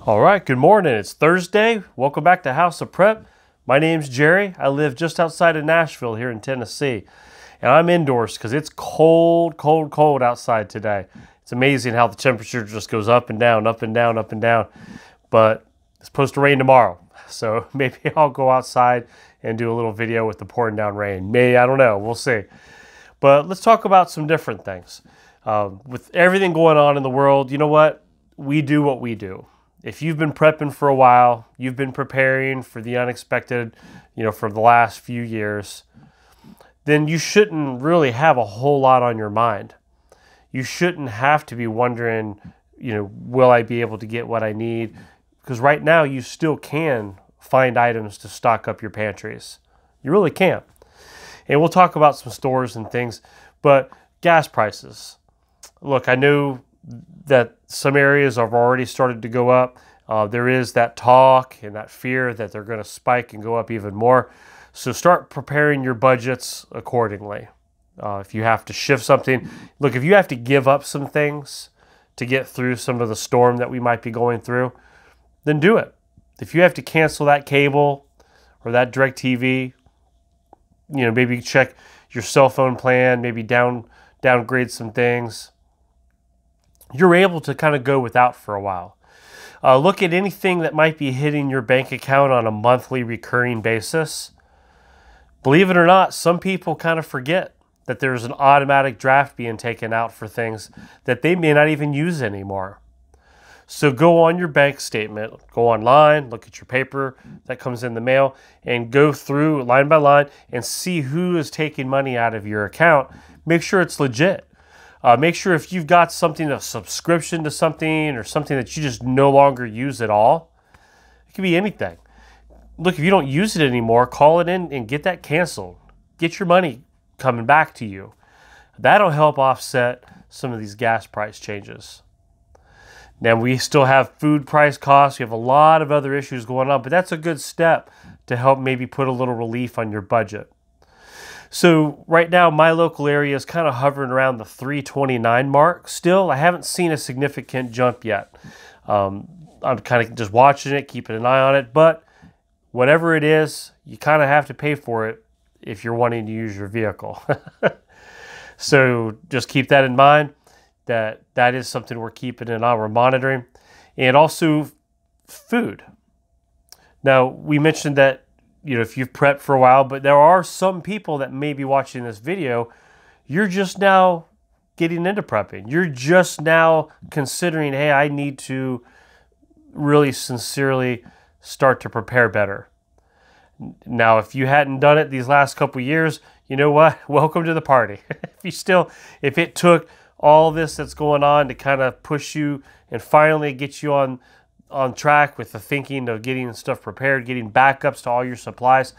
All right, good morning. It's Thursday. Welcome back to House of Prep. My name's Jerry. I live just outside of Nashville here in Tennessee. And I'm indoors because it's cold, cold, cold outside today. It's amazing how the temperature just goes up and down, up and down, up and down. But it's supposed to rain tomorrow. So maybe I'll go outside and do a little video with the pouring down rain. Maybe, I don't know. We'll see. But let's talk about some different things. With everything going on in the world, you know what? We do what we do. If you've been prepping for a while, you've been preparing for the unexpected, for the last few years, then you shouldn't really have a whole lot on your mind. You shouldn't have to be wondering, will I be able to get what I need? Because right now you still can find items to stock up your pantries. You really can. And we'll talk about some stores and things, but gas prices. Look, I know that some areas have already started to go up. There is that talk and that fear that they're going to spike and go up even more. So start preparing your budgets accordingly. If you have to shift something, look, if you have to give up some things to get through some of the storm that we might be going through, then do it. If you have to cancel that cable or that DirecTV, maybe check your cell phone plan, maybe downgrade some things. You're able to kind of go without for a while. Look at anything that might be hitting your bank account on a monthly recurring basis. Believe it or not, some people kind of forget that there's an automatic draft being taken out for things that they may not even use anymore. So go on your bank statement, go online, look at your paper that comes in the mail, and go through line by line and see who is taking money out of your account. Make sure it's legit. Make sure if you've got something, a subscription to something or something that you just no longer use at all, it could be anything. Look, if you don't use it anymore, call it in and get that canceled. Get your money coming back to you. That'll help offset some of these gas price changes. Now, we still have food price costs. We have a lot of other issues going on, but that's a good step to help maybe put a little relief on your budget. So right now, my local area is kind of hovering around the $3.29 mark. Still, I haven't seen a significant jump yet. I'm kind of just watching it, keeping an eye on it. But whatever it is, you kind of have to pay for it if you're wanting to use your vehicle. So just keep that in mind, that is something we're keeping an eye on, we're monitoring. And also food. Now, we mentioned that if you've prepped for a while, but there are some people that may be watching this video, you're just now getting into prepping. You're just now considering, hey, I need to really sincerely start to prepare better. Now, if you hadn't done it these last couple of years, you know what? Welcome to the party. If it took all this that's going on to kind of push you and finally get you on track with the thinking of getting stuff prepared, getting backups to all your supplies,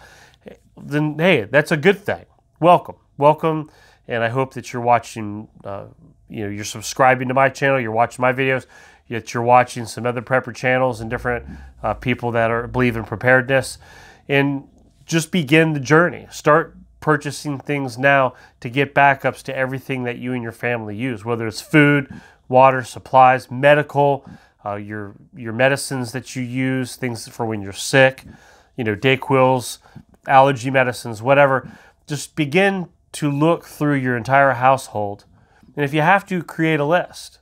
then hey, that's a good thing. Welcome, and I hope that you're watching, you're subscribing to my channel, you're watching my videos, that you're watching some other prepper channels and different people that believe in preparedness, and just begin the journey. Start purchasing things now to get backups to everything that you and your family use, whether it's food, water, supplies, medical, your medicines that you use, things for when you're sick, Dayquils, allergy medicines, whatever. Just begin to look through your entire household. And if you have to, create a list.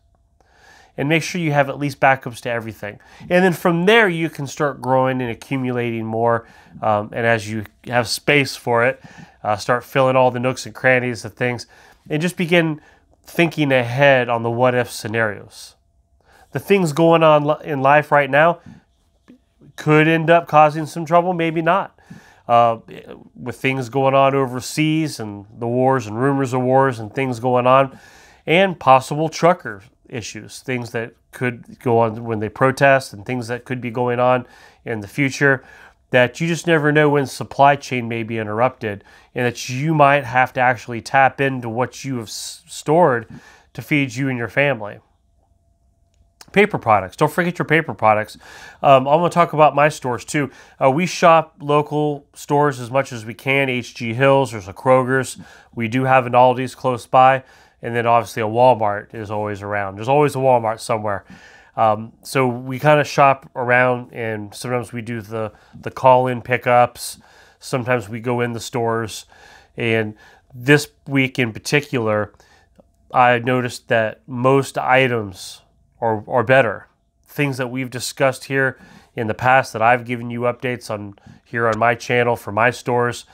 And make sure you have at least backups to everything. And then from there, you can start growing and accumulating more. And as you have space for it, start filling all the nooks and crannies of things. And just begin thinking ahead on the what-if scenarios. The things going on in life right now could end up causing some trouble, maybe not. With things going on overseas and the wars and rumors of wars and things going on, and possible trucker issues, things that could go on when they protest and things that could be going on in the future, that you just never know when supply chain may be interrupted and that you might have to actually tap into what you have stored to feed you and your family. Paper products. Don't forget your paper products. I'm going to talk about my stores too. We shop local stores as much as we can. H.G. Hills, there's a Kroger's. We do have an Aldi's close by. And then obviously a Walmart is always around. There's always a Walmart somewhere. So we kind of shop around, and sometimes we do the call-in pickups. Sometimes we go in the stores. And this week in particular, I noticed that most items are better. Things that we've discussed here in the past that I've given you updates on here on my channel for my stores.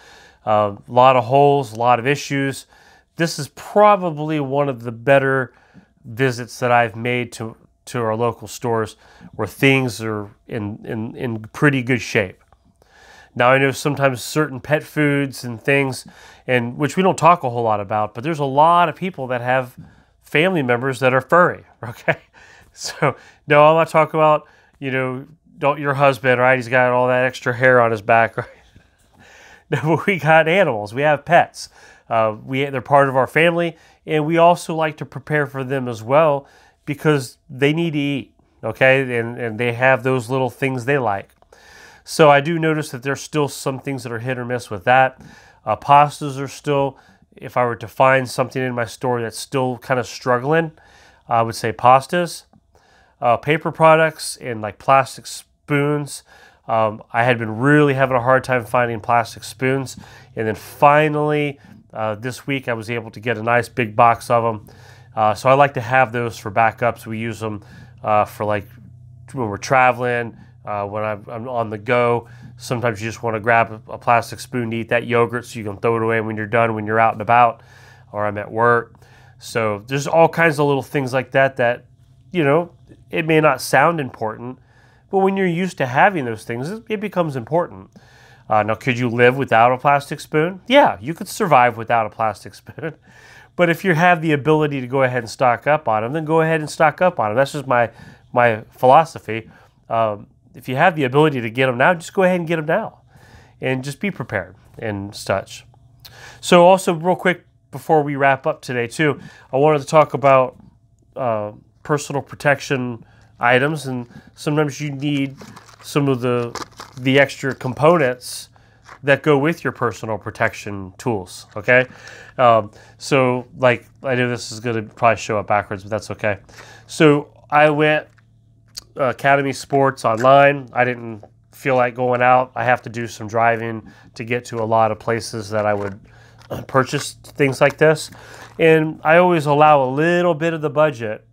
A lot of holes, a lot of issues. This is probably one of the better visits that I've made to our local stores where things are in pretty good shape. Now I know sometimes certain pet foods and things, and which we don't talk a whole lot about, but there's a lot of people that have family members that are furry, okay? So no, I'm not talking about, don't your husband, right? He's got all that extra hair on his back, right? No, but we got animals. We have pets. They're part of our family, and we also like to prepare for them as well because they need to eat, okay? And they have those little things they like. So I do notice that there's still some things that are hit or miss with that. Pastas are still, if I were to find something in my store that's still kind of struggling, I would say pastas. Paper products and like plastic spoons. I had been really having a hard time finding plastic spoons. And then finally, this week I was able to get a nice big box of them. So I like to have those for backups. We use them for like when we're traveling, when I'm on the go. Sometimes you just want to grab a plastic spoon to eat that yogurt so you can throw it away when you're done, when you're out and about, or I'm at work. So there's all kinds of little things like that that, it may not sound important, but when you're used to having those things, it becomes important. Now, could you live without a plastic spoon? Yeah, you could survive without a plastic spoon. But if you have the ability to go ahead and stock up on them, then go ahead and stock up on them. That's just my philosophy. If you have the ability to get them now, just go ahead and get them now. And just be prepared and such. So also real quick before we wrap up today too, I wanted to talk about personal protection items, and sometimes you need some of the extra components that go with your personal protection tools, okay? So like, I know this is gonna probably show up backwards, but that's okay. So I went Academy Sports online. I didn't feel like going out. I have to do some driving to get to a lot of places that I would purchase things like this. And I always allow a little bit of the budget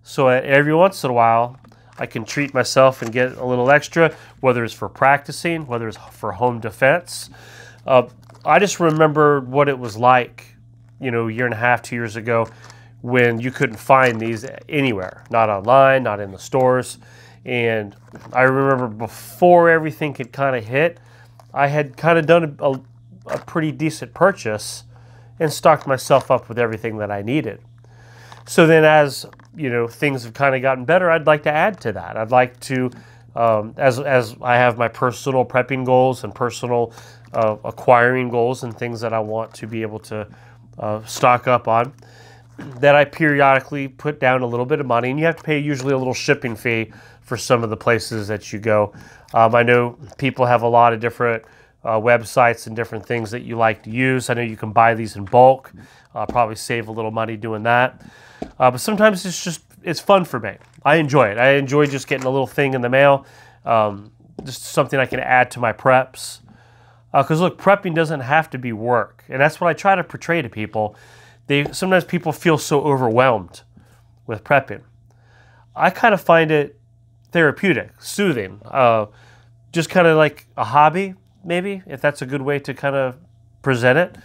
so every once in a while I can treat myself and get a little extra, whether it's for practicing, whether it's for home defense. I just remember what it was like, a year and a half, 2 years ago, when you couldn't find these anywhere, not online, not in the stores. And I remember before everything could kind of hit, I had kind of done a pretty decent purchase and stocked myself up with everything that I needed. So then as, things have kind of gotten better, I'd like to add to that. I'd like to, as I have my personal prepping goals and personal acquiring goals and things that I want to be able to stock up on, that I periodically put down a little bit of money, and you have to pay usually a little shipping fee for some of the places that you go. I know people have a lot of different websites and different things that you like to use. I know you can buy these in bulk, probably save a little money doing that. But sometimes it's fun for me. I enjoy it. I enjoy just getting a little thing in the mail, just something I can add to my preps. Because look, prepping doesn't have to be work, and that's what I try to portray to people. Sometimes people feel so overwhelmed with prepping. I kind of find it therapeutic, soothing, just kind of like a hobby, maybe, if that's a good way to kind of present it,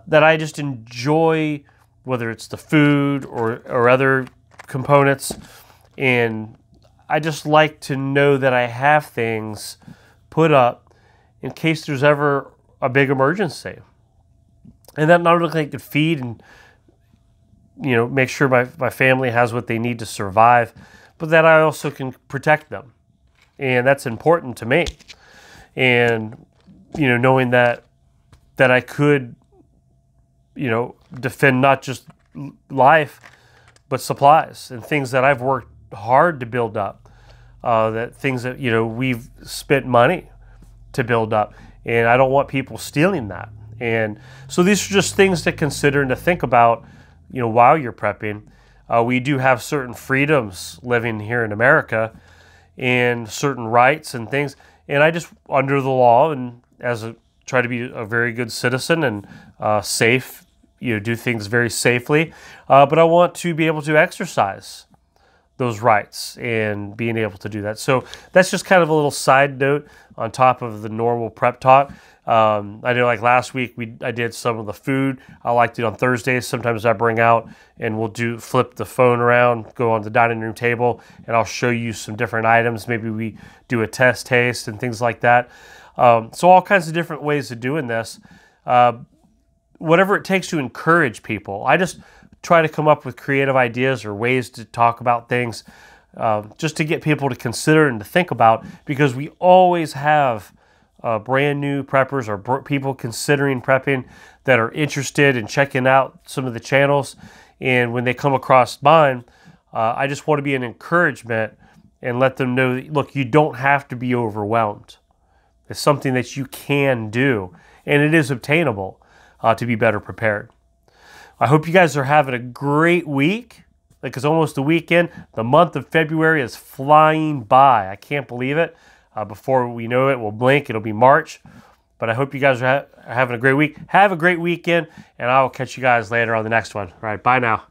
that I just enjoy, whether it's the food or other components, and I just like to know that I have things put up in case there's ever a big emergency. And that not only I can feed and, make sure my family has what they need to survive, but that I also can protect them. And that's important to me. And, knowing that I could, defend not just life, but supplies and things that I've worked hard to build up, that things that, we've spent money to build up. And I don't want people stealing that. And so these are just things to consider and to think about, while you're prepping. We do have certain freedoms living here in America and certain rights and things. And I just, under the law, and try to be a very good citizen and safe, do things very safely. But I want to be able to exercise those rights and being able to do that. So that's just kind of a little side note on top of the normal prep talk. I know like last week I did some of the food. I liked it on Thursdays. Sometimes I bring out and we'll flip the phone around, go on the dining room table, and I'll show you some different items. Maybe we do a test taste and things like that. So all kinds of different ways of doing this. Whatever it takes to encourage people. I just try to come up with creative ideas or ways to talk about things just to get people to consider and to think about, because we always have brand new preppers or people considering prepping that are interested in checking out some of the channels. And when they come across mine, I just want to be an encouragement and let them know that, look, you don't have to be overwhelmed. It's something that you can do, and it is obtainable to be better prepared. I hope you guys are having a great week. Like, it's almost the weekend. The month of February is flying by. I can't believe it. Before we know it, we'll blink. It'll be March. But I hope you guys are having a great week. Have a great weekend, and I will catch you guys later on the next one. All right, bye now.